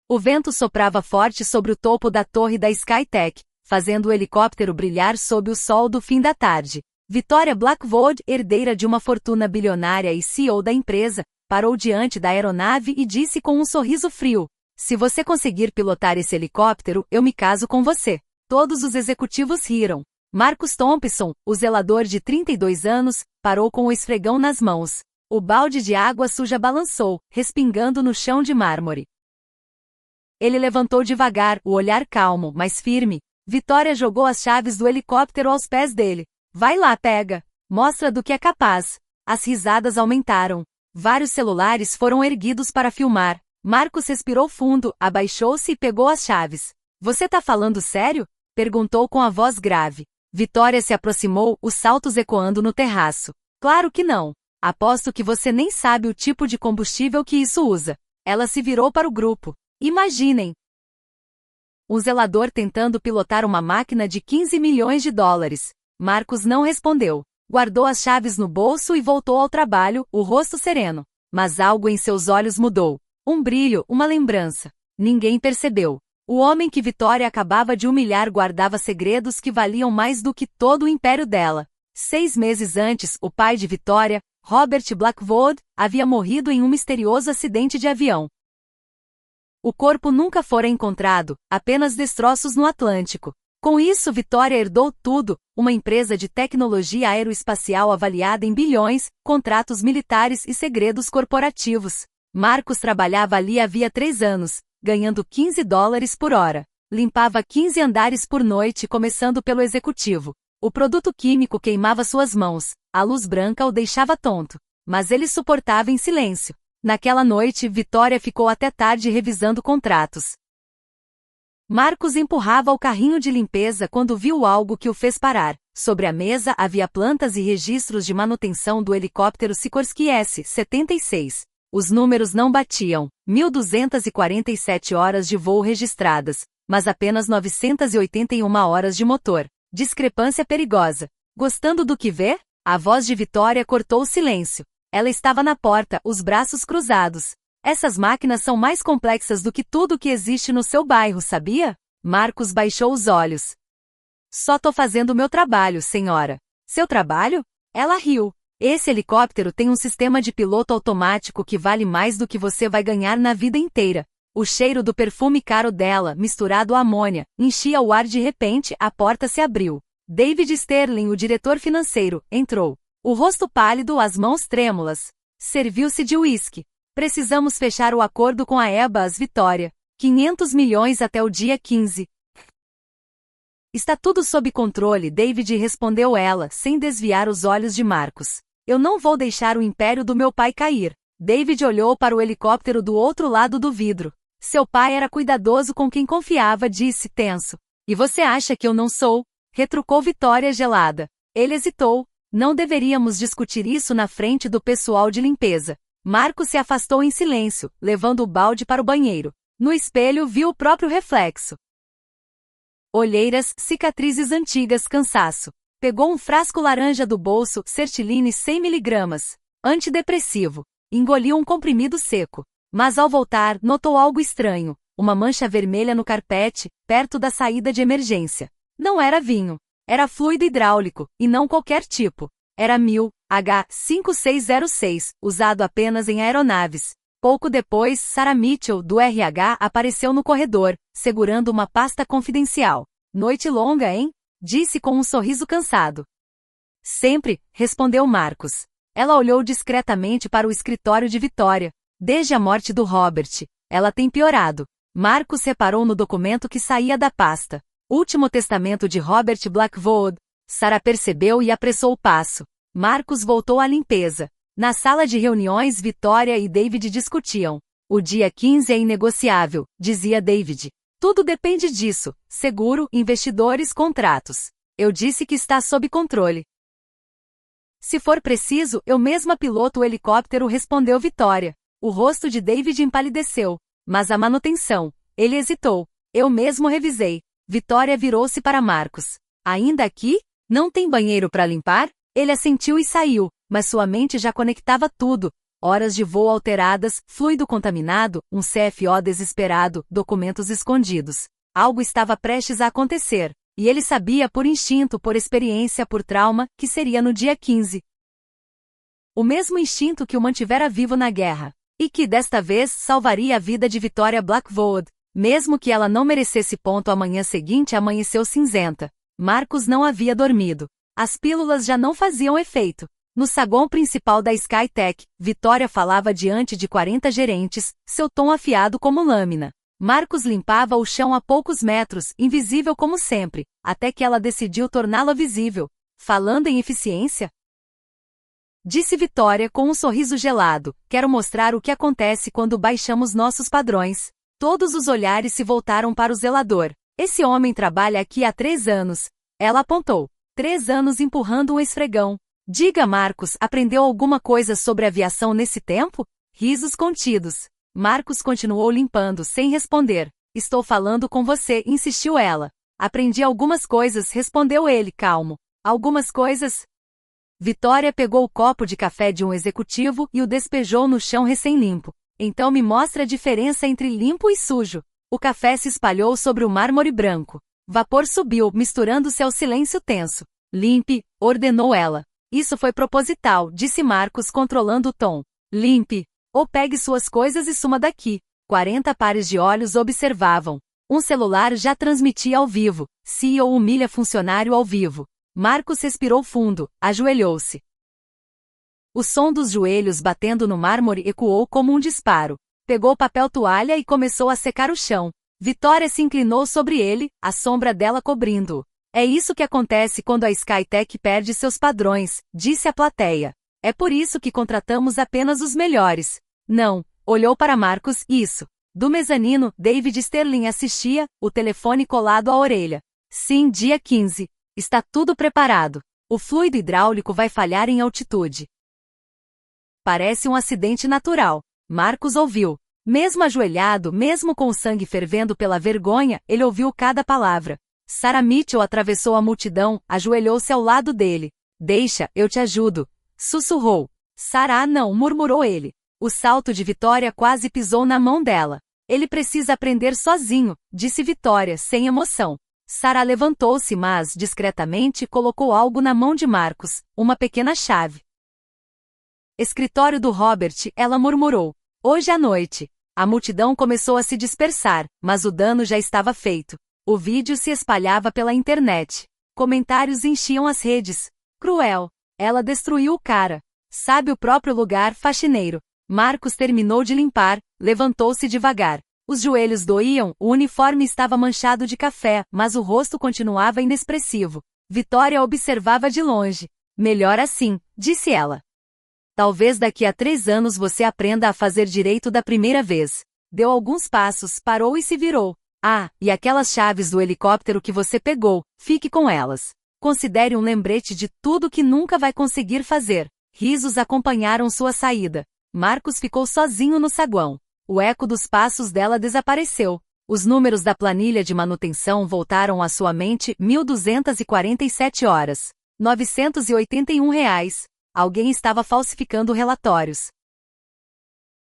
O vento soprava forte sobre o topo da torre da Skytech, fazendo o helicóptero brilhar sob o sol do fim da tarde. Victoria Blackwood, herdeira de uma fortuna bilionária e CEO da empresa, parou diante da aeronave e disse com um sorriso frio: "Se você conseguir pilotar esse helicóptero, eu me caso com você." Todos os executivos riram. Marcus Thompson, o zelador de 32 anos, parou com o esfregão nas mãos. O balde de água suja balançou, respingando no chão de mármore. Ele levantou devagar, o olhar calmo, mas firme. Victoria jogou as chaves do helicóptero aos pés dele. "Vai lá, pega. Mostra do que é capaz." As risadas aumentaram. Vários celulares foram erguidos para filmar. Marcus respirou fundo, abaixou-se e pegou as chaves. "Você tá falando sério?" perguntou com a voz grave. Victoria se aproximou, os saltos ecoando no terraço. "Claro que não. Aposto que você nem sabe o tipo de combustível que isso usa." Ela se virou para o grupo. "Imaginem. Um zelador tentando pilotar uma máquina de 15 milhões de dólares. Marcus não respondeu. Guardou as chaves no bolso e voltou ao trabalho, o rosto sereno. Mas algo em seus olhos mudou. Um brilho, uma lembrança. Ninguém percebeu. O homem que Victoria acabava de humilhar guardava segredos que valiam mais do que todo o império dela. 6 meses antes, o pai de Victoria, Robert Blackwood, havia morrido em um misterioso acidente de avião. O corpo nunca fora encontrado, apenas destroços no Atlântico. Com isso, Victoria herdou tudo, uma empresa de tecnologia aeroespacial avaliada em bilhões, contratos militares e segredos corporativos. Marcus trabalhava ali havia 3 anos, ganhando $15 por hora. Limpava 15 andares por noite, começando pelo executivo. O produto químico queimava suas mãos, a luz branca o deixava tonto. Mas ele suportava em silêncio. Naquela noite, Victoria ficou até tarde revisando contratos. Marcus empurrava o carrinho de limpeza quando viu algo que o fez parar. Sobre a mesa havia plantas e registros de manutenção do helicóptero Sikorsky S-76. Os números não batiam, 1.247 horas de voo registradas, mas apenas 981 horas de motor. Discrepância perigosa. "Gostando do que vê?" A voz de Victoria cortou o silêncio. Ela estava na porta, os braços cruzados. "Essas máquinas são mais complexas do que tudo que existe no seu bairro, sabia?" Marcus baixou os olhos. "Só tô fazendo o meu trabalho, senhora." "Seu trabalho?" Ela riu. "Esse helicóptero tem um sistema de piloto automático que vale mais do que você vai ganhar na vida inteira." O cheiro do perfume caro dela, misturado à amônia, enchia o ar de repente, a porta se abriu. David Sterling, o diretor financeiro, entrou. O rosto pálido, as mãos trêmulas. Serviu-se de uísque. "Precisamos fechar o acordo com a Airbus, Victoria. 500 milhões até o dia 15. "Está tudo sob controle", David respondeu ela, sem desviar os olhos de Marcus. "Eu não vou deixar o império do meu pai cair." David olhou para o helicóptero do outro lado do vidro. "Seu pai era cuidadoso com quem confiava", disse tenso. "E você acha que eu não sou?" retrucou Victoria gelada. Ele hesitou. "Não deveríamos discutir isso na frente do pessoal de limpeza." Marcus se afastou em silêncio, levando o balde para o banheiro. No espelho viu o próprio reflexo. Olheiras, cicatrizes antigas, cansaço. Pegou um frasco laranja do bolso, Sertiline 100 mg. Antidepressivo. Engoliu um comprimido seco. Mas ao voltar, notou algo estranho. Uma mancha vermelha no carpete, perto da saída de emergência. Não era vinho. Era fluido hidráulico, e não qualquer tipo. Era 1000 H5606, usado apenas em aeronaves. Pouco depois, Sarah Mitchell, do RH, apareceu no corredor, segurando uma pasta confidencial. "Noite longa, hein?" disse com um sorriso cansado. "Sempre", respondeu Marcus. Ela olhou discretamente para o escritório de Victoria. Desde a morte do Robert, ela tem piorado. Marcus reparou no documento que saía da pasta. Último testamento de Robert Blackwood. Sarah percebeu e apressou o passo. Marcus voltou à limpeza. Na sala de reuniões, Victoria e David discutiam. "O dia 15 é inegociável", dizia David. "Tudo depende disso: seguro, investidores, contratos." "Eu disse que está sob controle." "Se for preciso, eu mesma piloto o helicóptero", respondeu Victoria. O rosto de David empalideceu. "Mas a manutenção?" Ele hesitou. "Eu mesmo revisei." Victoria virou-se para Marcus. "Ainda aqui? Não tem banheiro para limpar?" Ele assentiu e saiu, mas sua mente já conectava tudo. Horas de voo alteradas, fluido contaminado, um CFO desesperado, documentos escondidos. Algo estava prestes a acontecer, e ele sabia por instinto, por experiência, por trauma, que seria no dia 15. O mesmo instinto que o mantivera vivo na guerra. E que, desta vez, salvaria a vida de Victoria Blackwood. Mesmo que ela não merecesse. A manhã seguinte amanheceu cinzenta. Marcus não havia dormido. As pílulas já não faziam efeito. No saguão principal da Skytech, Victoria falava diante de 40 gerentes, seu tom afiado como lâmina. Marcus limpava o chão a poucos metros, invisível como sempre, até que ela decidiu torná-la visível. Falando em eficiência, disse Victoria com um sorriso gelado, quero mostrar o que acontece quando baixamos nossos padrões. Todos os olhares se voltaram para o zelador. Esse homem trabalha aqui há 3 anos. Ela apontou. 3 anos empurrando um esfregão. Diga, Marcus, aprendeu alguma coisa sobre aviação nesse tempo? Risos contidos. Marcus continuou limpando sem responder. Estou falando com você, insistiu ela. Aprendi algumas coisas, respondeu ele, calmo. Algumas coisas? Victoria pegou o copo de café de um executivo e o despejou no chão recém-limpo. Então me mostra a diferença entre limpo e sujo. O café se espalhou sobre o mármore branco. Vapor subiu, misturando-se ao silêncio tenso. Limpe, ordenou ela. Isso foi proposital, disse Marcus controlando o tom. Limpe. Ou pegue suas coisas e suma daqui. 40 pares de olhos observavam. Um celular já transmitia ao vivo. CEO humilha funcionário ao vivo. Marcus respirou fundo, ajoelhou-se. O som dos joelhos batendo no mármore ecoou como um disparo. Pegou papel toalha e começou a secar o chão. Victoria se inclinou sobre ele, a sombra dela cobrindo-o. É isso que acontece quando a Skytech perde seus padrões, disse a plateia. É por isso que contratamos apenas os melhores. Não, olhou para Marcus, isso. Do mezanino, David Sterling assistia, o telefone colado à orelha. Sim, dia 15. Está tudo preparado. O fluido hidráulico vai falhar em altitude. Parece um acidente natural. Marcus ouviu. Mesmo ajoelhado, mesmo com o sangue fervendo pela vergonha, ele ouviu cada palavra. Sarah Mitchell atravessou a multidão, ajoelhou-se ao lado dele. Deixa, eu te ajudo. Sussurrou. Sarah não, murmurou ele. O salto de Victoria quase pisou na mão dela. Ele precisa aprender sozinho, disse Victoria, sem emoção. Sarah levantou-se mas, discretamente, colocou algo na mão de Marcus, uma pequena chave. Escritório do Robert, ela murmurou. Hoje à noite. A multidão começou a se dispersar, mas o dano já estava feito. O vídeo se espalhava pela internet. Comentários enchiam as redes. Cruel. Ela destruiu o cara. Sabe o próprio lugar, faxineiro. Marcus terminou de limpar, levantou-se devagar. Os joelhos doíam, o uniforme estava manchado de café, mas o rosto continuava inexpressivo. Victoria observava de longe. Melhor assim, disse ela. Talvez daqui a 3 anos você aprenda a fazer direito da primeira vez. Deu alguns passos, parou e se virou. Ah, e aquelas chaves do helicóptero que você pegou, fique com elas. Considere um lembrete de tudo que nunca vai conseguir fazer. Risos acompanharam sua saída. Marcus ficou sozinho no saguão. O eco dos passos dela desapareceu. Os números da planilha de manutenção voltaram à sua mente. 1.247 horas. R$ 981. Alguém estava falsificando relatórios.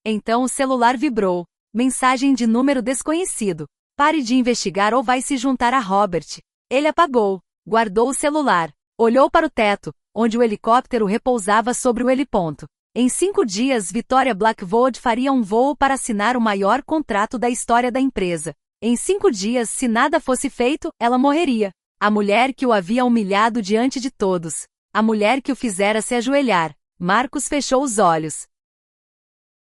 Então o celular vibrou. Mensagem de número desconhecido. Pare de investigar ou vai se juntar a Robert. Ele apagou. Guardou o celular. Olhou para o teto, onde o helicóptero repousava sobre o heliponto. Em 5 dias, Victoria Blackwood faria um voo para assinar o maior contrato da história da empresa. Em 5 dias, se nada fosse feito, ela morreria. A mulher que o havia humilhado diante de todos. A mulher que o fizera se ajoelhar. Marcus fechou os olhos.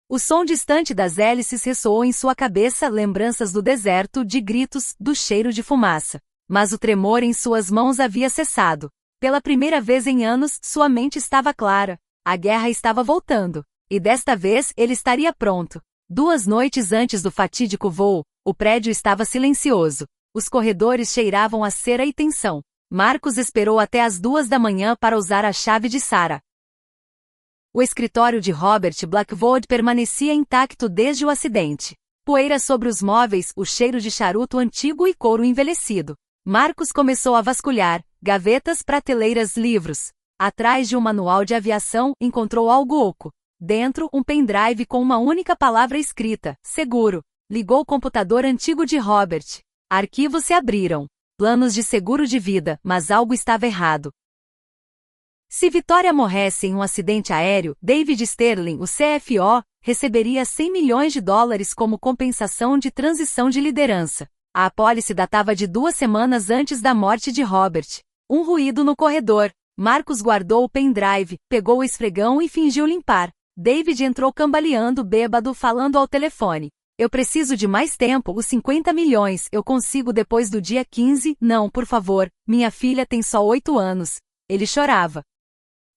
O som distante das hélices ressoou em sua cabeça, lembranças do deserto, de gritos, do cheiro de fumaça. Mas o tremor em suas mãos havia cessado. Pela primeira vez em anos, sua mente estava clara. A guerra estava voltando. E desta vez, ele estaria pronto. 2 noites antes do fatídico voo, o prédio estava silencioso. Os corredores cheiravam a cera e tensão. Marcus esperou até as 2 da manhã para usar a chave de Sarah. O escritório de Robert Blackwood permanecia intacto desde o acidente. Poeira sobre os móveis, o cheiro de charuto antigo e couro envelhecido. Marcus começou a vasculhar, gavetas, prateleiras, livros. Atrás de um manual de aviação, encontrou algo oco. Dentro, um pendrive com uma única palavra escrita: seguro. Ligou o computador antigo de Robert. Arquivos se abriram. Planos de seguro de vida, mas algo estava errado. Se Vitória morresse em um acidente aéreo, David Sterling, o CFO, receberia 100 milhões de dólares como compensação de transição de liderança. A apólice datava de 2 semanas antes da morte de Robert. Um ruído no corredor. Marcus guardou o pendrive, pegou o esfregão e fingiu limpar. David entrou cambaleando bêbado falando ao telefone. Eu preciso de mais tempo, os 50 milhões, eu consigo depois do dia 15, não, por favor, minha filha tem só 8 anos. Ele chorava.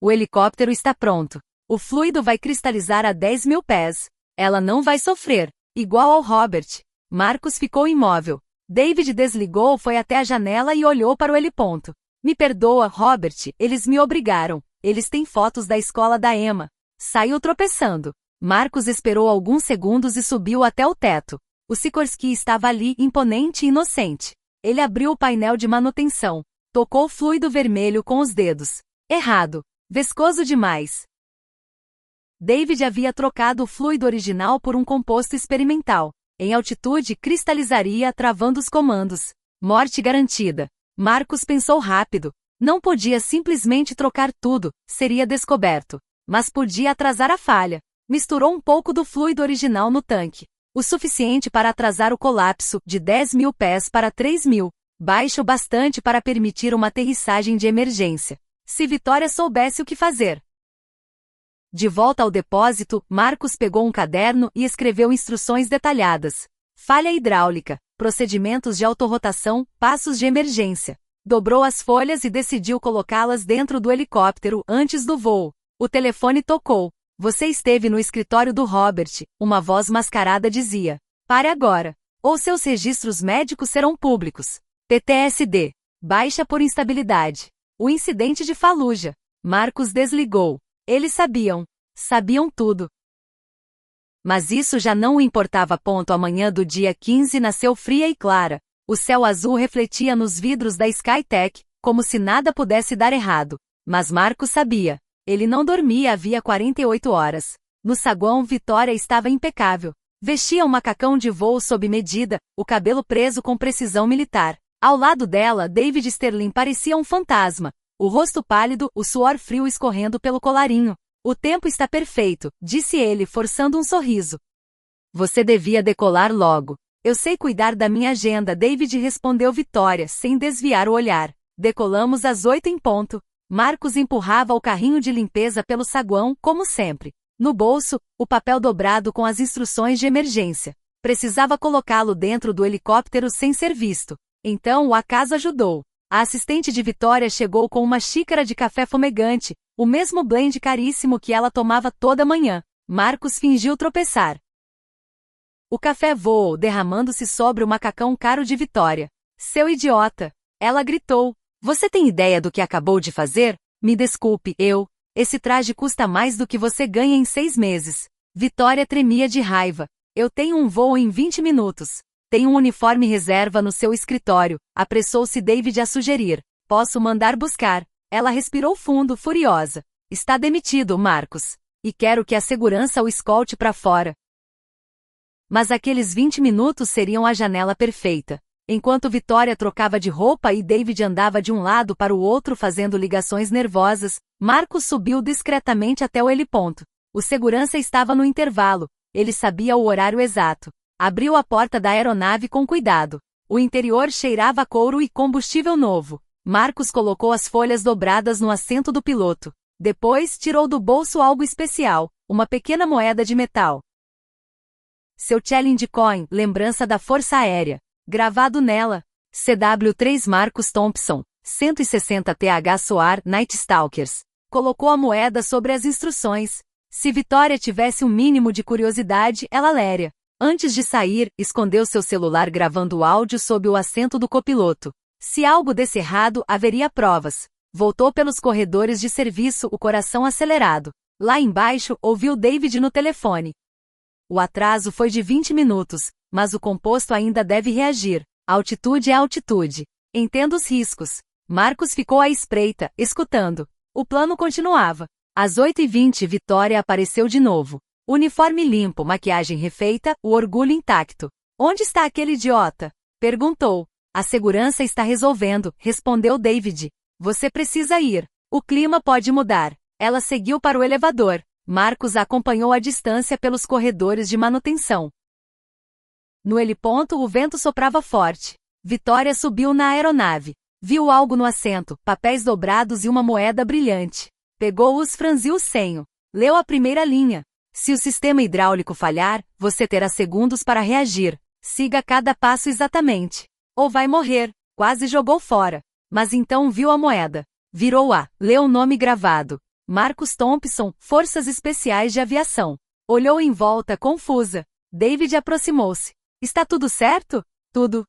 O helicóptero está pronto. O fluido vai cristalizar a 10 mil pés. Ela não vai sofrer. Igual ao Robert. Marcus ficou imóvel. David desligou, foi até a janela e olhou para o heliponto. Me perdoa, Robert, eles me obrigaram. Eles têm fotos da escola da Emma. Saiu tropeçando. Marcus esperou alguns segundos e subiu até o teto. O Sikorsky estava ali, imponente e inocente. Ele abriu o painel de manutenção. Tocou o fluido vermelho com os dedos. Errado. Viscoso demais. David havia trocado o fluido original por um composto experimental. Em altitude, cristalizaria, travando os comandos. Morte garantida. Marcus pensou rápido. Não podia simplesmente trocar tudo, seria descoberto. Mas podia atrasar a falha. Misturou um pouco do fluido original no tanque. O suficiente para atrasar o colapso, de 10 mil pés para 3 mil. Baixo bastante para permitir uma aterrissagem de emergência. Se Vitória soubesse o que fazer. De volta ao depósito, Marcus pegou um caderno e escreveu instruções detalhadas. Falha hidráulica, procedimentos de autorrotação, passos de emergência. Dobrou as folhas e decidiu colocá-las dentro do helicóptero antes do voo. O telefone tocou. Você esteve no escritório do Robert, uma voz mascarada dizia. Pare agora. Ou seus registros médicos serão públicos. PTSD. Baixa por instabilidade. O incidente de Fallujah. Marcus desligou. Eles sabiam. Sabiam tudo. Mas isso já não o importava. Amanhã do dia 15 nasceu fria e clara. O céu azul refletia nos vidros da Skytech, como se nada pudesse dar errado. Mas Marcus sabia. Ele não dormia havia 48 horas. No saguão, Vitória estava impecável. Vestia um macacão de voo sob medida, o cabelo preso com precisão militar. Ao lado dela, David Sterling parecia um fantasma. O rosto pálido, o suor frio escorrendo pelo colarinho. O tempo está perfeito, disse ele, forçando um sorriso. Você devia decolar logo. Eu sei cuidar da minha agenda, David respondeu Vitória, sem desviar o olhar. Decolamos às 8 em ponto. Marcus empurrava o carrinho de limpeza pelo saguão, como sempre. No bolso, o papel dobrado com as instruções de emergência. Precisava colocá-lo dentro do helicóptero sem ser visto. Então o acaso ajudou. A assistente de Vitória chegou com uma xícara de café fumegante, o mesmo blend caríssimo que ela tomava toda manhã. Marcus fingiu tropeçar. O café voou, derramando-se sobre o macacão caro de Vitória. Seu idiota! Ela gritou. Você tem ideia do que acabou de fazer? Me desculpe, esse traje custa mais do que você ganha em 6 meses. Vitória tremia de raiva. Eu tenho um voo em 20 minutos. Tem um uniforme reserva no seu escritório, apressou-se David a sugerir. Posso mandar buscar. Ela respirou fundo, furiosa. Está demitido, Marcus. E quero que a segurança o escolte para fora. Mas aqueles 20 minutos seriam a janela perfeita. Enquanto Vitória trocava de roupa e David andava de um lado para o outro fazendo ligações nervosas, Marcus subiu discretamente até o heliponto. O segurança estava no intervalo. Ele sabia o horário exato. Abriu a porta da aeronave com cuidado. O interior cheirava a couro e combustível novo. Marcus colocou as folhas dobradas no assento do piloto. Depois, tirou do bolso algo especial, uma pequena moeda de metal. Seu challenge coin, lembrança da Força Aérea. Gravado nela. CW3 Marcus Thompson, 160 TH SOAR Night Stalkers. Colocou a moeda sobre as instruções. Se Vitória tivesse um mínimo de curiosidade, ela leria. Antes de sair, escondeu seu celular gravando o áudio sob o assento do copiloto. Se algo desse errado, haveria provas. Voltou pelos corredores de serviço, o coração acelerado. Lá embaixo, ouviu David no telefone. O atraso foi de 20 minutos, mas o composto ainda deve reagir. Altitude é altitude. Entenda os riscos. Marcus ficou à espreita, escutando. O plano continuava. Às 8h20, Vitória apareceu de novo. Uniforme limpo, maquiagem refeita, o orgulho intacto. Onde está aquele idiota? Perguntou. A segurança está resolvendo, respondeu David. Você precisa ir. O clima pode mudar. Ela seguiu para o elevador. Marcos a acompanhou à distância pelos corredores de manutenção. No heliponto, o vento soprava forte. Vitória subiu na aeronave. Viu algo no assento, papéis dobrados e uma moeda brilhante. Pegou-os, franziu o senho. Leu a primeira linha. Se o sistema hidráulico falhar, você terá segundos para reagir. Siga cada passo exatamente. Ou vai morrer. Quase jogou fora. Mas então viu a moeda. Virou-a. Leu o nome gravado. Marcus Thompson, Forças Especiais de Aviação. Olhou em volta, confusa. David aproximou-se. Está tudo certo? Tudo.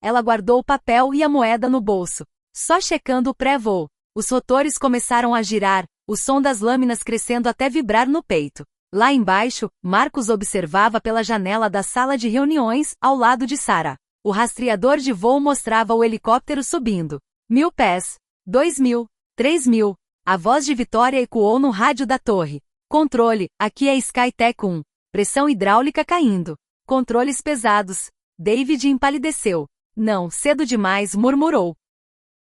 Ela guardou o papel e a moeda no bolso. Só checando o pré-voo. Os rotores começaram a girar, o som das lâminas crescendo até vibrar no peito. Lá embaixo, Marcos observava pela janela da sala de reuniões, ao lado de Sarah. O rastreador de voo mostrava o helicóptero subindo. 1000 pés. 2000. 3000. A voz de Vitória ecoou no rádio da torre. Controle, aqui é Skytech 1. Pressão hidráulica caindo. Controles pesados. David empalideceu. Não, cedo demais, murmurou.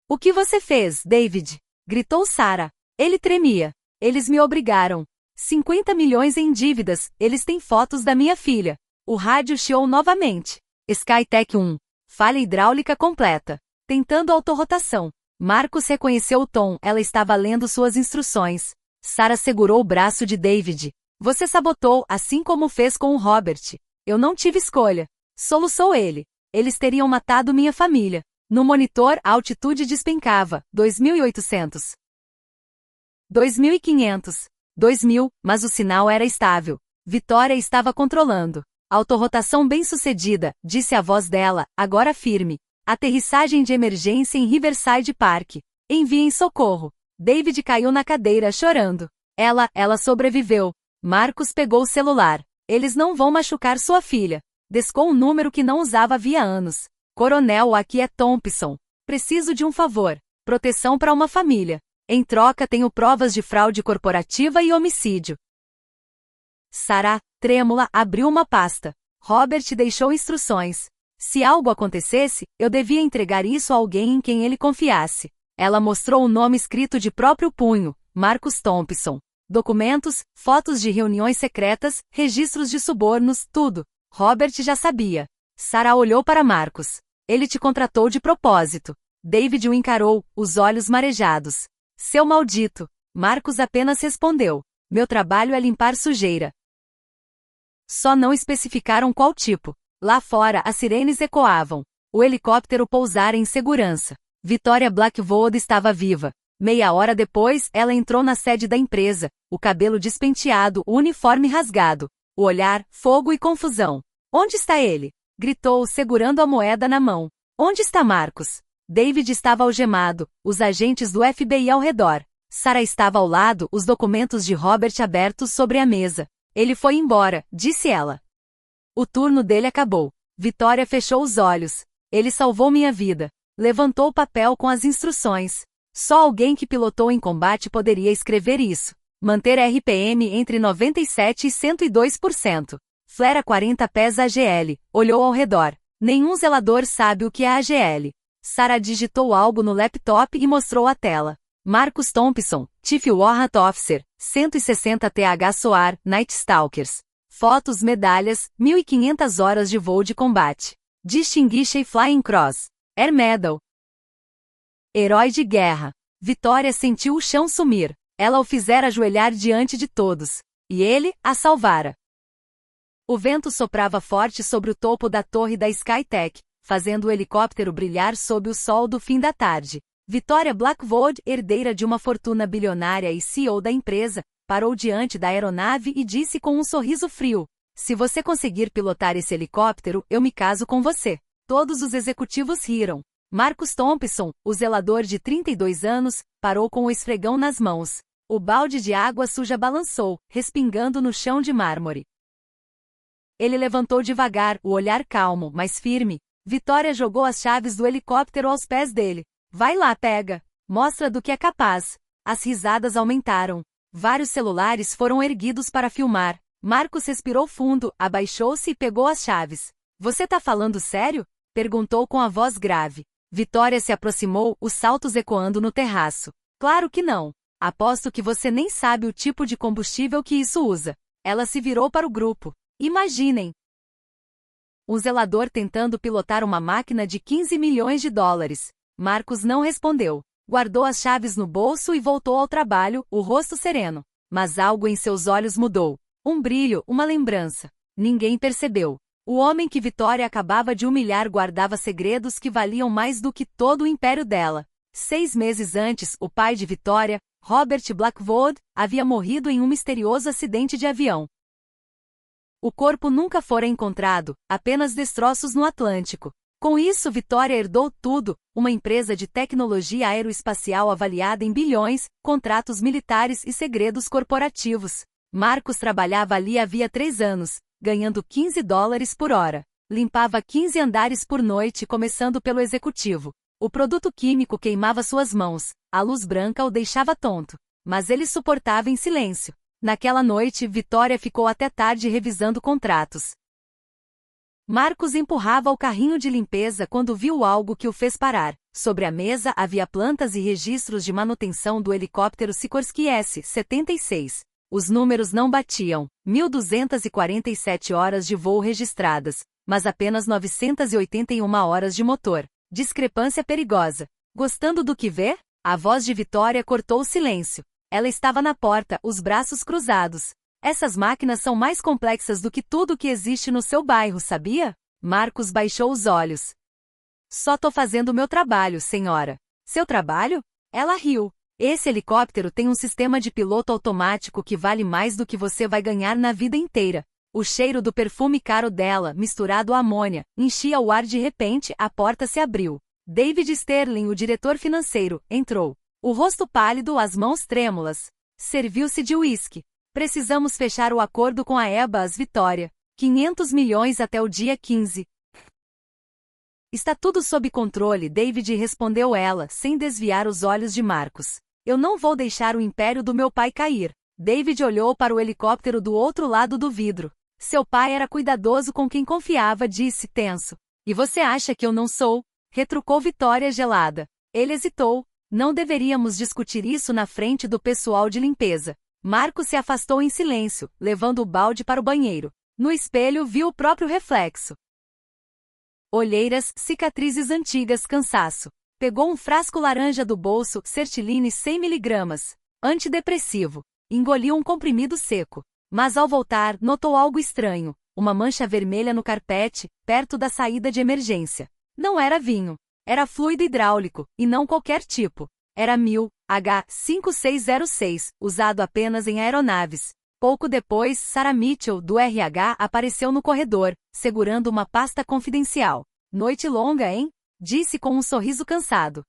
O que você fez, David? Gritou Sarah. Ele tremia. Eles me obrigaram. 50 milhões em dívidas, eles têm fotos da minha filha. O rádio chiou novamente. Skytech 1. Falha hidráulica completa. Tentando autorrotação. Marcos reconheceu o tom, ela estava lendo suas instruções. Sarah segurou o braço de David. Você sabotou, assim como fez com o Robert. Eu não tive escolha. Soluçou ele. Eles teriam matado minha família. No monitor, a altitude despencava. 2.800. 2.500. 2.000, mas o sinal era estável. Vitória estava controlando. Autorrotação bem-sucedida, disse a voz dela, agora firme. Aterrissagem de emergência em Riverside Park. Enviem socorro. David caiu na cadeira chorando. Ela sobreviveu. Marcos pegou o celular. Eles não vão machucar sua filha. Descou um número que não usava havia anos. Coronel, aqui é Thompson. Preciso de um favor. Proteção para uma família. Em troca tenho provas de fraude corporativa e homicídio. Sarah, trêmula, abriu uma pasta. Robert deixou instruções. Se algo acontecesse, eu devia entregar isso a alguém em quem ele confiasse. Ela mostrou o nome escrito de próprio punho, Marcus Thompson. Documentos, fotos de reuniões secretas, registros de subornos, tudo. Robert já sabia. Sarah olhou para Marcus. Ele te contratou de propósito. David o encarou, os olhos marejados. Seu maldito. Marcus apenas respondeu. Meu trabalho é limpar sujeira. Só não especificaram qual tipo. Lá fora, as sirenes ecoavam. O helicóptero pousara em segurança. Vitória Blackwood estava viva. Meia hora depois, ela entrou na sede da empresa, o cabelo despenteado, o uniforme rasgado. O olhar, fogo e confusão. Onde está ele? Gritou, segurando a moeda na mão. Onde está Marcos? David estava algemado, os agentes do FBI ao redor. Sarah estava ao lado, os documentos de Robert abertos sobre a mesa. Ele foi embora, disse ela. O turno dele acabou. Vitória fechou os olhos. Ele salvou minha vida. Levantou o papel com as instruções. Só alguém que pilotou em combate poderia escrever isso. Manter RPM entre 97% e 102%. Flare a 40 pés AGL. Olhou ao redor. Nenhum zelador sabe o que é AGL. Sarah digitou algo no laptop e mostrou a tela. Marcus Thompson, Chief Warrant Officer, 160 TH SOAR, Night Stalkers. Fotos, medalhas, 1.500 horas de voo de combate. Distinguished Flying Cross. Air Medal. Herói de guerra. Vitória sentiu o chão sumir. Ela o fizera ajoelhar diante de todos. E ele a salvara. O vento soprava forte sobre o topo da torre da Skytech, fazendo o helicóptero brilhar sob o sol do fim da tarde. Vitória Blackwood, herdeira de uma fortuna bilionária e CEO da empresa, parou diante da aeronave e disse com um sorriso frio: se você conseguir pilotar esse helicóptero, eu me caso com você. Todos os executivos riram. Marcus Thompson, o zelador de 32 anos, parou com o esfregão nas mãos. O balde de água suja balançou, respingando no chão de mármore. Ele levantou devagar, o olhar calmo, mas firme. Vitória jogou as chaves do helicóptero aos pés dele. Vai lá, pega. Mostra do que é capaz. As risadas aumentaram. Vários celulares foram erguidos para filmar. Marcos respirou fundo, abaixou-se e pegou as chaves. Você tá falando sério? Perguntou com a voz grave. Vitória se aproximou, os saltos ecoando no terraço. Claro que não. Aposto que você nem sabe o tipo de combustível que isso usa. Ela se virou para o grupo. Imaginem. Um zelador tentando pilotar uma máquina de 15 milhões de dólares. Marcos não respondeu. Guardou as chaves no bolso e voltou ao trabalho, o rosto sereno. Mas algo em seus olhos mudou. Um brilho, uma lembrança. Ninguém percebeu. O homem que Vitória acabava de humilhar guardava segredos que valiam mais do que todo o império dela. 6 meses antes, o pai de Vitória, Robert Blackwood, havia morrido em um misterioso acidente de avião. O corpo nunca fora encontrado, apenas destroços no Atlântico. Com isso, Vitória herdou tudo, uma empresa de tecnologia aeroespacial avaliada em bilhões, contratos militares e segredos corporativos. Marcos trabalhava ali havia 3 anos, ganhando $15 por hora. Limpava 15 andares por noite, começando pelo executivo. O produto químico queimava suas mãos, a luz branca o deixava tonto. Mas ele suportava em silêncio. Naquela noite, Vitória ficou até tarde revisando contratos. Marcos empurrava o carrinho de limpeza quando viu algo que o fez parar. Sobre a mesa havia plantas e registros de manutenção do helicóptero Sikorsky S-76. Os números não batiam, 1.247 horas de voo registradas, mas apenas 981 horas de motor. Discrepância perigosa. Gostando do que vê? A voz de Vitória cortou o silêncio. Ela estava na porta, os braços cruzados. Essas máquinas são mais complexas do que tudo que existe no seu bairro, sabia? Marcos baixou os olhos. Só tô fazendo o meu trabalho, senhora. Seu trabalho? Ela riu. Esse helicóptero tem um sistema de piloto automático que vale mais do que você vai ganhar na vida inteira. O cheiro do perfume caro dela, misturado à amônia, enchia o ar de repente, a porta se abriu. David Sterling, o diretor financeiro, entrou. O rosto pálido, as mãos trêmulas. Serviu-se de uísque. Precisamos fechar o acordo com a Airbus Vitória. 500 milhões até o dia 15. Está tudo sob controle, David, respondeu ela, sem desviar os olhos de Marcos. Eu não vou deixar o império do meu pai cair. David olhou para o helicóptero do outro lado do vidro. Seu pai era cuidadoso com quem confiava, disse tenso. E você acha que eu não sou? Retrucou Vitória gelada. Ele hesitou. Não deveríamos discutir isso na frente do pessoal de limpeza. Marcos se afastou em silêncio, levando o balde para o banheiro. No espelho viu o próprio reflexo. Olheiras, cicatrizes antigas, cansaço. Pegou um frasco laranja do bolso, Sertiline 100 mg. Antidepressivo. Engoliu um comprimido seco. Mas ao voltar, notou algo estranho. Uma mancha vermelha no carpete, perto da saída de emergência. Não era vinho. Era fluido hidráulico, e não qualquer tipo. Era 1000 H5606, usado apenas em aeronaves. Pouco depois, Sarah Mitchell, do RH, apareceu no corredor, segurando uma pasta confidencial. Noite longa, hein? Disse com um sorriso cansado.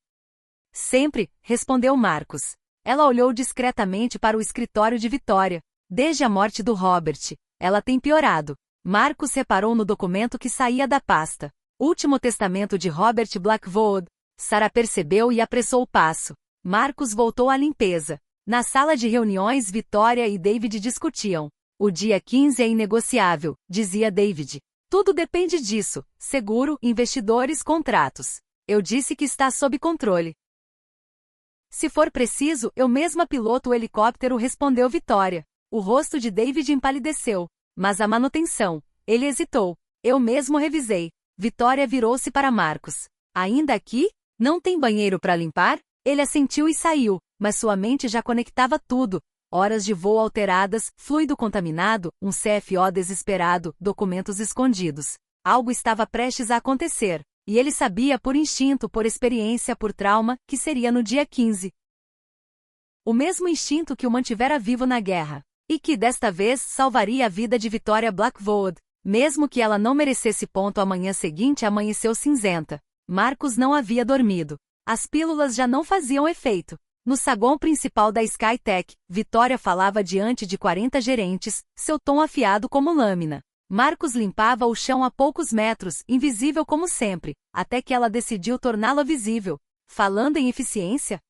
Sempre, respondeu Marcos. Ela olhou discretamente para o escritório de Vitória. Desde a morte do Robert, ela tem piorado. Marcos reparou no documento que saía da pasta. Último testamento de Robert Blackwood. Sarah percebeu e apressou o passo. Marcos voltou à limpeza. Na sala de reuniões, Vitória e David discutiam. O dia 15 é inegociável, dizia David. Tudo depende disso. Seguro, investidores, contratos. Eu disse que está sob controle. Se for preciso, eu mesma piloto o helicóptero, respondeu Vitória. O rosto de David empalideceu. Mas a manutenção. Ele hesitou. Eu mesmo revisei. Vitória virou-se para Marcos. Ainda aqui? Não tem banheiro para limpar? Ele assentiu e saiu, mas sua mente já conectava tudo. Horas de voo alteradas, fluido contaminado, um CFO desesperado, documentos escondidos. Algo estava prestes a acontecer, e ele sabia por instinto, por experiência, por trauma, que seria no dia 15. O mesmo instinto que o mantivera vivo na guerra, e que, desta vez, salvaria a vida de Vitória Blackwood. Mesmo que ela não merecesse. A manhã seguinte amanheceu cinzenta. Marcos não havia dormido. As pílulas já não faziam efeito. No saguão principal da Skytech, Vitória falava diante de 40 gerentes, seu tom afiado como lâmina. Marcos limpava o chão a poucos metros, invisível como sempre, até que ela decidiu torná-lo visível. Falando em eficiência,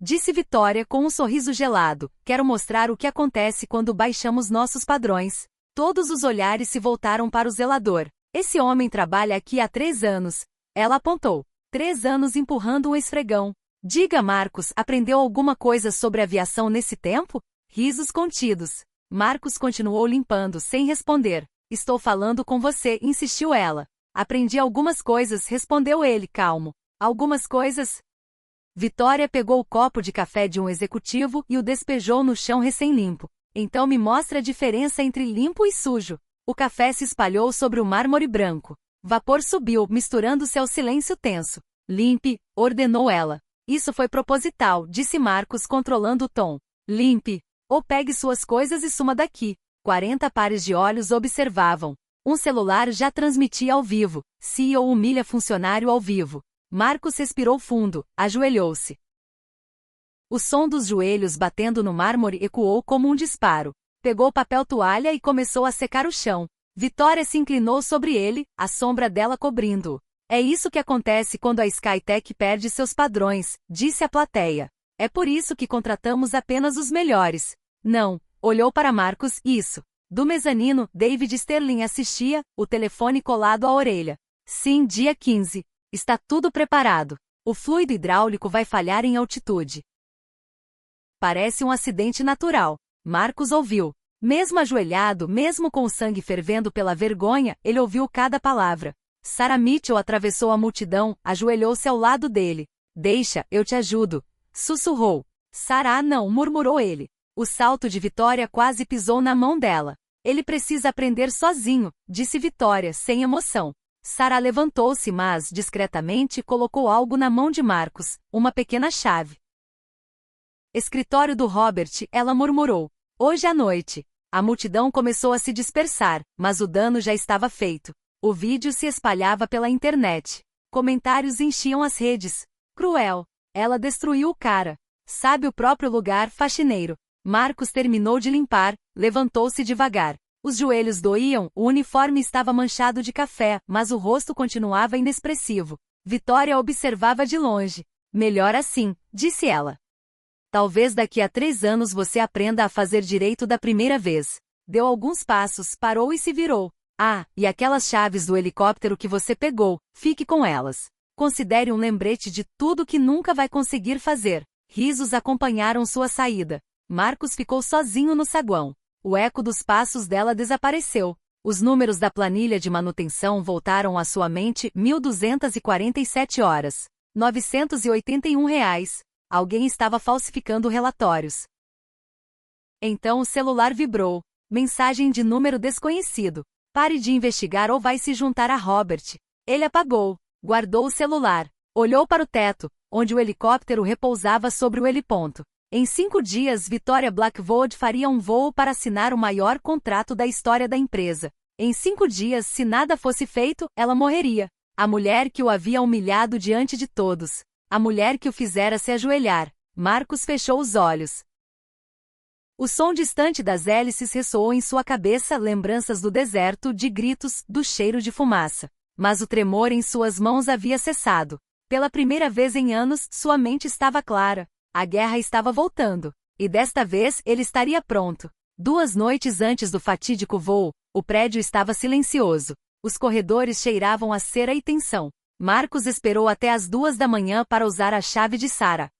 disse Vitória com um sorriso gelado. Quero mostrar o que acontece quando baixamos nossos padrões. Todos os olhares se voltaram para o zelador. Esse homem trabalha aqui há 3 anos. Ela apontou. 3 anos empurrando um esfregão. Diga, Marcos, aprendeu alguma coisa sobre aviação nesse tempo? Risos contidos. Marcos continuou limpando sem responder. Estou falando com você, insistiu ela. Aprendi algumas coisas, respondeu ele, calmo. Algumas coisas? Vitória pegou o copo de café de um executivo e o despejou no chão recém-limpo. Então me mostra a diferença entre limpo e sujo. O café se espalhou sobre o mármore branco. Vapor subiu, misturando-se ao silêncio tenso. Limpe, ordenou ela. Isso foi proposital, disse Marcos controlando o tom. Limpe. Ou pegue suas coisas e suma daqui. 40 pares de olhos observavam. Um celular já transmitia ao vivo. CEO humilha funcionário ao vivo. Marcos respirou fundo, ajoelhou-se. O som dos joelhos batendo no mármore ecoou como um disparo. Pegou papel toalha e começou a secar o chão. Vitória se inclinou sobre ele, a sombra dela cobrindo-o. É isso que acontece quando a Skytech perde seus padrões, disse a plateia. É por isso que contratamos apenas os melhores. Não, olhou para Marcos, isso. Do mezanino, David Sterling assistia, o telefone colado à orelha. Sim, dia 15. Está tudo preparado. O fluido hidráulico vai falhar em altitude. Parece um acidente natural. Marcos ouviu. Mesmo ajoelhado, mesmo com o sangue fervendo pela vergonha, ele ouviu cada palavra. Sarah Mitchell atravessou a multidão, ajoelhou-se ao lado dele. Deixa, eu te ajudo. Sussurrou. Sarah não, murmurou ele. O salto de Vitória quase pisou na mão dela. Ele precisa aprender sozinho, disse Vitória, sem emoção. Sarah levantou-se mas, discretamente, colocou algo na mão de Marcos, uma pequena chave. Escritório do Robert, ela murmurou. Hoje à noite. A multidão começou a se dispersar, mas o dano já estava feito. O vídeo se espalhava pela internet. Comentários enchiam as redes. Cruel. Ela destruiu o cara. Sabe o próprio lugar, faxineiro. Marcos terminou de limpar, levantou-se devagar. Os joelhos doíam, o uniforme estava manchado de café, mas o rosto continuava inexpressivo. Vitória observava de longe. Melhor assim, disse ela. Talvez daqui a 3 anos você aprenda a fazer direito da primeira vez. Deu alguns passos, parou e se virou. Ah, e aquelas chaves do helicóptero que você pegou, fique com elas. Considere um lembrete de tudo que nunca vai conseguir fazer. Risos acompanharam sua saída. Marcos ficou sozinho no saguão. O eco dos passos dela desapareceu. Os números da planilha de manutenção voltaram à sua mente. 1.247 horas. R$ 981. Alguém estava falsificando relatórios. Então o celular vibrou. Mensagem de número desconhecido. Pare de investigar ou vai se juntar a Robert. Ele apagou. Guardou o celular. Olhou para o teto, onde o helicóptero repousava sobre o heliponto. Em 5 dias, Vitória Blackwood faria um voo para assinar o maior contrato da história da empresa. Em 5 dias, se nada fosse feito, ela morreria. A mulher que o havia humilhado diante de todos. A mulher que o fizera se ajoelhar. Marcos fechou os olhos. O som distante das hélices ressoou em sua cabeça, lembranças do deserto, de gritos, do cheiro de fumaça. Mas o tremor em suas mãos havia cessado. Pela primeira vez em anos, sua mente estava clara. A guerra estava voltando. E desta vez, ele estaria pronto. 2 noites antes do fatídico voo, o prédio estava silencioso. Os corredores cheiravam a cera e tensão. Marcos esperou até as 2 da manhã para usar a chave de Sarah.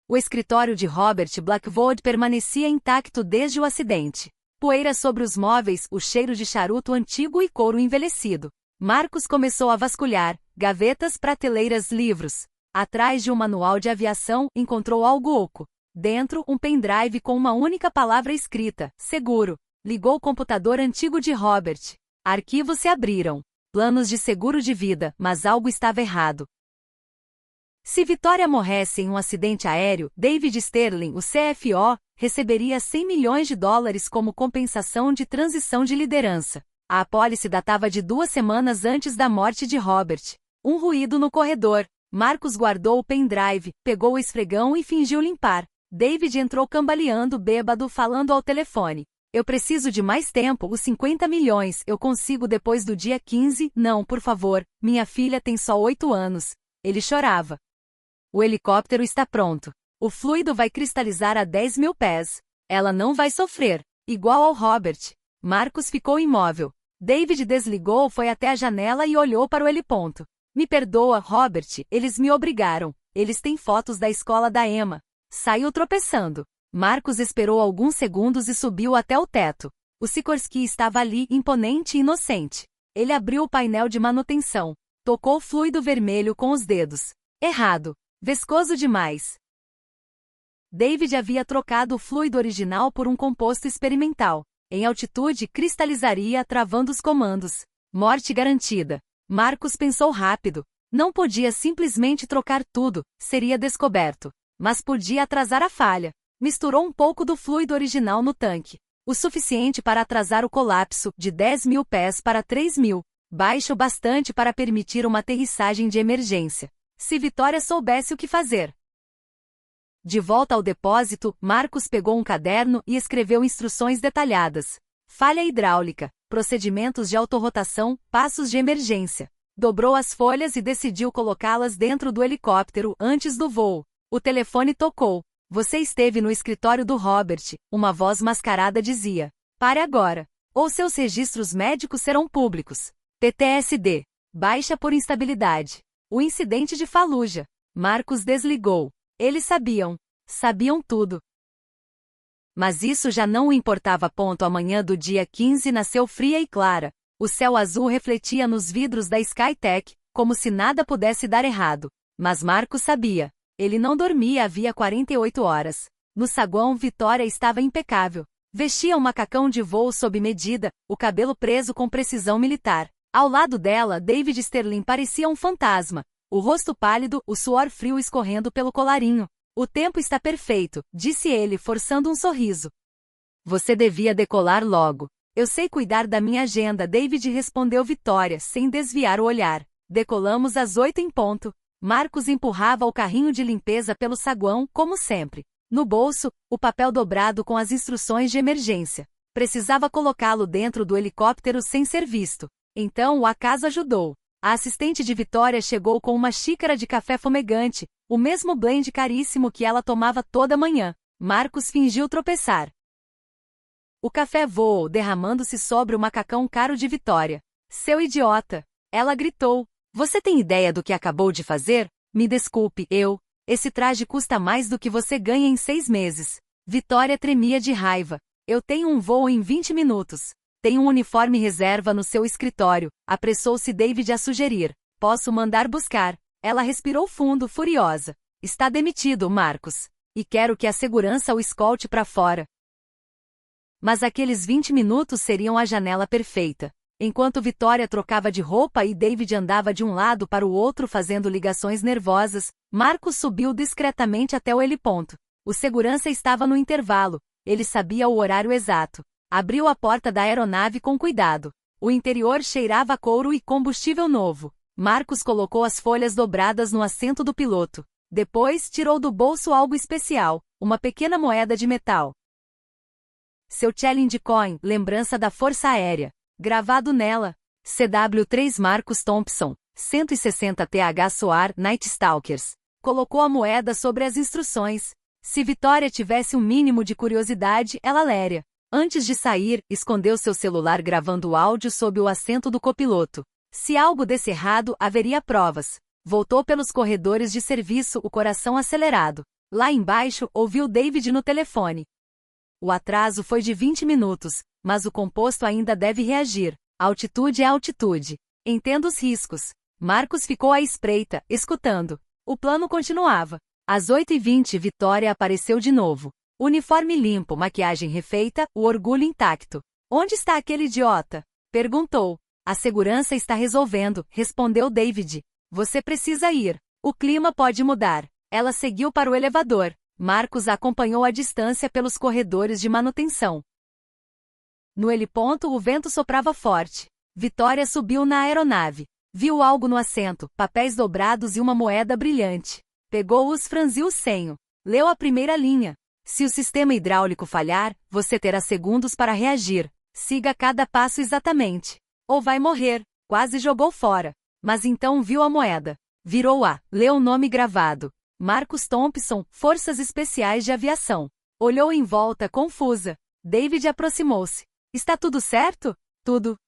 O escritório de Robert Blackwood permanecia intacto desde o acidente. Poeira sobre os móveis, o cheiro de charuto antigo e couro envelhecido. Marcos começou a vasculhar, gavetas, prateleiras, livros. Atrás de um manual de aviação, encontrou algo oco. Dentro, um pendrive com uma única palavra escrita, seguro. Ligou o computador antigo de Robert. Arquivos se abriram. Planos de seguro de vida, mas algo estava errado. Se Vitória morresse em um acidente aéreo, David Sterling, o CFO, receberia $100 milhões como compensação de transição de liderança. A apólice datava de 2 semanas antes da morte de Robert. Um ruído no corredor. Marcos guardou o pendrive, pegou o esfregão e fingiu limpar. David entrou cambaleando, bêbado, falando ao telefone. Eu preciso de mais tempo, os 50 milhões, eu consigo depois do dia 15, não, por favor, minha filha tem só 8 anos. Ele chorava. O helicóptero está pronto. O fluido vai cristalizar a 10.000 pés. Ela não vai sofrer. Igual ao Robert. Marcus ficou imóvel. David desligou, foi até a janela e olhou para o heliponto. Me perdoa, Robert, eles me obrigaram. Eles têm fotos da escola da Emma. Saiu tropeçando. Marcus esperou alguns segundos e subiu até o teto. O Sikorsky estava ali, imponente e inocente. Ele abriu o painel de manutenção. Tocou o fluido vermelho com os dedos. Errado. Viscoso demais. David havia trocado o fluido original por um composto experimental. Em altitude, cristalizaria, travando os comandos. Morte garantida. Marcus pensou rápido. Não podia simplesmente trocar tudo, seria descoberto. Mas podia atrasar a falha. Misturou um pouco do fluido original no tanque. O suficiente para atrasar o colapso, de 10.000 pés para 3.000. Baixo o bastante para permitir uma aterrissagem de emergência. Se Vitória soubesse o que fazer. De volta ao depósito, Marcus pegou um caderno e escreveu instruções detalhadas. Falha hidráulica, procedimentos de autorrotação, passos de emergência. Dobrou as folhas e decidiu colocá-las dentro do helicóptero antes do voo. O telefone tocou. Você esteve no escritório do Robert, uma voz mascarada dizia. Pare agora. Ou seus registros médicos serão públicos. PTSD. Baixa por instabilidade. O incidente de Fallujah. Marcus desligou. Eles sabiam. Sabiam tudo. Mas isso já não o importava. A manhã do dia 15 nasceu fria e clara. O céu azul refletia nos vidros da Skytech, como se nada pudesse dar errado. Mas Marcus sabia. Ele não dormia havia 48 horas. No saguão, Vitória estava impecável. Vestia um macacão de voo sob medida, o cabelo preso com precisão militar. Ao lado dela, David Sterling parecia um fantasma. O rosto pálido, o suor frio escorrendo pelo colarinho. O tempo está perfeito, disse ele, forçando um sorriso. Você devia decolar logo. Eu sei cuidar da minha agenda, David respondeu Vitória, sem desviar o olhar. Decolamos às 8 em ponto. Marcus empurrava o carrinho de limpeza pelo saguão, como sempre. No bolso, o papel dobrado com as instruções de emergência. Precisava colocá-lo dentro do helicóptero sem ser visto. Então o acaso ajudou. A assistente de Vitória chegou com uma xícara de café fumegante, o mesmo blend caríssimo que ela tomava toda manhã. Marcus fingiu tropeçar. O café voou, derramando-se sobre o macacão caro de Vitória. Seu idiota! Ela gritou. Você tem ideia do que acabou de fazer? Me desculpe, Esse traje custa mais do que você ganha em 6 meses. Vitória tremia de raiva. Eu tenho um voo em 20 minutos. Tem um uniforme reserva no seu escritório, apressou-se David a sugerir. Posso mandar buscar. Ela respirou fundo, furiosa. Está demitido, Marcus. E quero que a segurança o escolte para fora. Mas aqueles 20 minutos seriam a janela perfeita. Enquanto Vitória trocava de roupa e David andava de um lado para o outro fazendo ligações nervosas, Marcus subiu discretamente até o heliponto. O segurança estava no intervalo. Ele sabia o horário exato. Abriu a porta da aeronave com cuidado. O interior cheirava a couro e combustível novo. Marcus colocou as folhas dobradas no assento do piloto. Depois, tirou do bolso algo especial, uma pequena moeda de metal. Seu challenge coin, lembrança da Força Aérea. Gravado nela. CW3 Marcus Thompson, 160 TH SOAR Night Stalkers. Colocou a moeda sobre as instruções. Se Vitória tivesse um mínimo de curiosidade, ela leria. Antes de sair, escondeu seu celular gravando o áudio sob o assento do copiloto. Se algo desse errado, haveria provas. Voltou pelos corredores de serviço, o coração acelerado. Lá embaixo, ouviu David no telefone. O atraso foi de 20 minutos, mas o composto ainda deve reagir. Altitude é altitude. Entenda os riscos. Marcus ficou à espreita, escutando. O plano continuava. Às 8h20, Vitória apareceu de novo. Uniforme limpo, maquiagem refeita, o orgulho intacto. Onde está aquele idiota? Perguntou. A segurança está resolvendo, respondeu David. Você precisa ir. O clima pode mudar. Ela seguiu para o elevador. Marcus a acompanhou à distância pelos corredores de manutenção. No heliponto, o vento soprava forte. Vitória subiu na aeronave. Viu algo no assento, papéis dobrados e uma moeda brilhante. Pegou-os, franziu o senho. Leu a primeira linha. Se o sistema hidráulico falhar, você terá segundos para reagir. Siga cada passo exatamente. Ou vai morrer. Quase jogou fora. Mas então viu a moeda. Virou-a, leu o nome gravado. Marcus Thompson, Forças Especiais de Aviação. Olhou em volta, confusa. David aproximou-se. Está tudo certo? Tudo.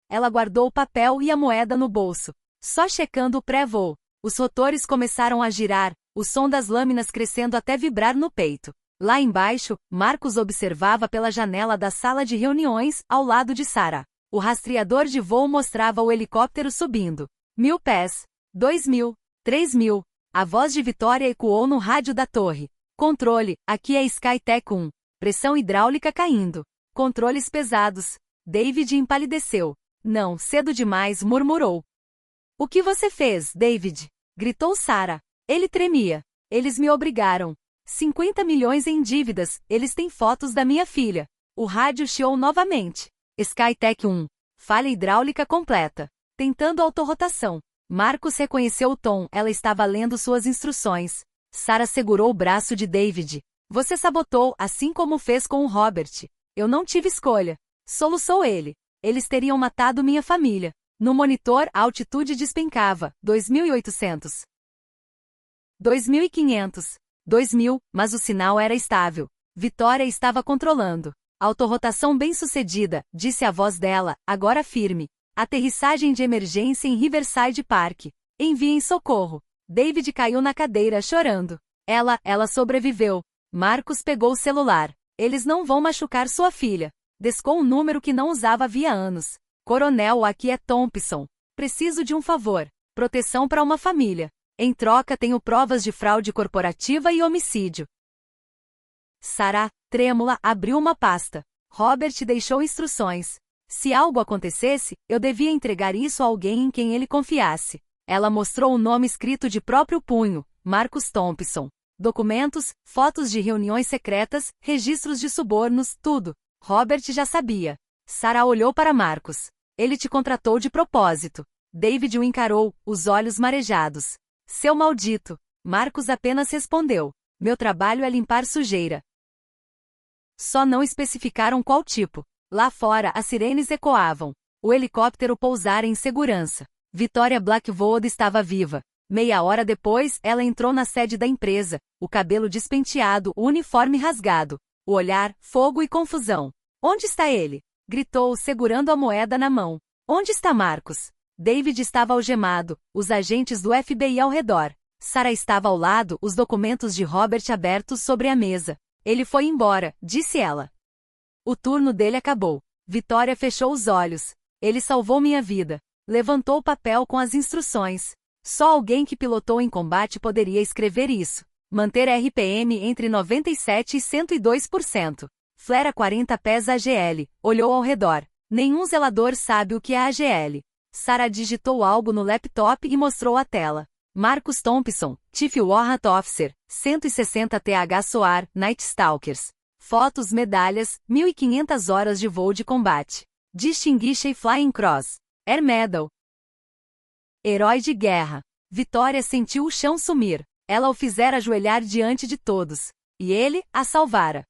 Ela guardou o papel e a moeda no bolso. Só checando o pré-voo. Os rotores começaram a girar, o som das lâminas crescendo até vibrar no peito. Lá embaixo, Marcus observava pela janela da sala de reuniões, ao lado de Sarah. O rastreador de voo mostrava o helicóptero subindo. 1000 pés. 2000. 3000. A voz de Vitória ecoou no rádio da torre. Controle, aqui é Skytech 1. Pressão hidráulica caindo. Controles pesados. David empalideceu. Não, cedo demais, murmurou. O que você fez, David? Gritou Sarah. Ele tremia. Eles me obrigaram. 50 milhões em dívidas, eles têm fotos da minha filha. O rádio chiou novamente. Skytech 1. Falha hidráulica completa. Tentando autorrotação. Marcus reconheceu o tom, ela estava lendo suas instruções. Sarah segurou o braço de David. Você sabotou, assim como fez com o Robert. Eu não tive escolha. Soluçou ele. Eles teriam matado minha família. No monitor, a altitude despencava. 2.800. 2.500. 2.000, mas o sinal era estável. Vitória estava controlando. Autorrotação bem-sucedida, disse a voz dela, agora firme. Aterrissagem de emergência em Riverside Park. Enviem socorro. David caiu na cadeira chorando. Ela sobreviveu. Marcus pegou o celular. Eles não vão machucar sua filha. Descou um número que não usava havia anos. Coronel, aqui é Thompson. Preciso de um favor. Proteção para uma família. Em troca tenho provas de fraude corporativa e homicídio. Sarah, trêmula, abriu uma pasta. Robert deixou instruções. Se algo acontecesse, eu devia entregar isso a alguém em quem ele confiasse. Ela mostrou o nome escrito de próprio punho, Marcus Thompson. Documentos, fotos de reuniões secretas, registros de subornos, tudo. Robert já sabia. Sarah olhou para Marcus. Ele te contratou de propósito. David o encarou, os olhos marejados. Seu maldito. Marcus apenas respondeu. Meu trabalho é limpar sujeira. Só não especificaram qual tipo. Lá fora, as sirenes ecoavam. O helicóptero pousara em segurança. Vitória Blackwood estava viva. Meia hora depois, ela entrou na sede da empresa, o cabelo despenteado, o uniforme rasgado. O olhar, fogo e confusão. Onde está ele? Gritou, segurando a moeda na mão. Onde está Marcus? David estava algemado, os agentes do FBI ao redor. Sarah estava ao lado, os documentos de Robert abertos sobre a mesa. Ele foi embora, disse ela. O turno dele acabou. Vitória fechou os olhos. Ele salvou minha vida. Levantou o papel com as instruções. Só alguém que pilotou em combate poderia escrever isso. Manter RPM entre 97% e 102%. Flare 40 pés AGL. Olhou ao redor. Nenhum zelador sabe o que é AGL. Sarah digitou algo no laptop e mostrou a tela. Marcus Thompson, Chief Warrant Officer, 160 TH SOAR, Night Stalkers. Fotos, medalhas, 1.500 horas de voo de combate. Distinguished Flying Cross. Air Medal. Herói de guerra. Vitória sentiu o chão sumir. Ela o fizera ajoelhar diante de todos. E ele a salvara.